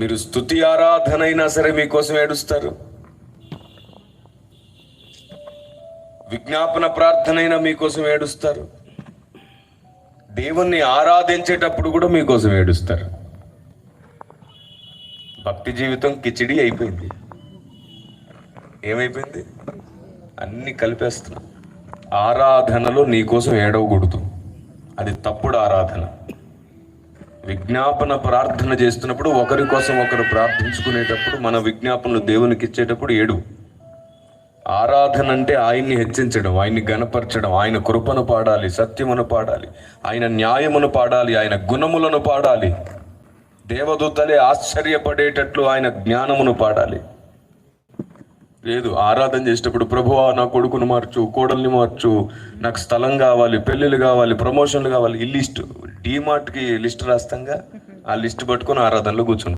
మీరు స్తుతి ఆరాధన అయినా సరే మీకోసం ఏడుస్తారు. విజ్ఞాపన ప్రార్థన అయినా మీకోసం ఏడుస్తారు. దేవుణ్ణి ఆరాధించేటప్పుడు కూడా మీకోసం ఏడుస్తారు. భక్తి జీవితం కిచిడి అయిపోయింది. ఏమైపోయింది? అన్ని కలిపేస్తున్నా. ఆరాధనలో నీకోసం ఏడవకూడదు, అది తప్పుడు ఆరాధన. విజ్ఞాపన ప్రార్థన చేస్తున్నప్పుడు ఒకరి కోసం ఒకరు ప్రార్థించుకునేటప్పుడు మన విజ్ఞాపనలు దేవునికి ఇచ్చేటప్పుడు ఏడు. ఆరాధన అంటే ఆయన్ని హెచ్చించడం, ఆయన్ని గణపరచడం, ఆయన కృపను పాడాలి, సత్యమును పాడాలి, ఆయన న్యాయమును పాడాలి, ఆయన గుణములను పాడాలి. దేవదూతలే ఆశ్చర్యపడేటట్లు ఆయన జ్ఞానమును పాడాలి. లేదు, ఆరాధన చేసేటప్పుడు ప్రభువా నా కొడుకును మార్చు, కోడల్ని మార్చు, నాకు స్థలం కావాలి, పెళ్ళిళ్ళు కావాలి, ప్రమోషన్లు కావాలి, ఈ లిస్ట్, డీమార్ట్కి లిస్ట్ రాస్తాంగా, ఆ లిస్ట్ పట్టుకొని ఆరాధనలో కూర్చుంటాం.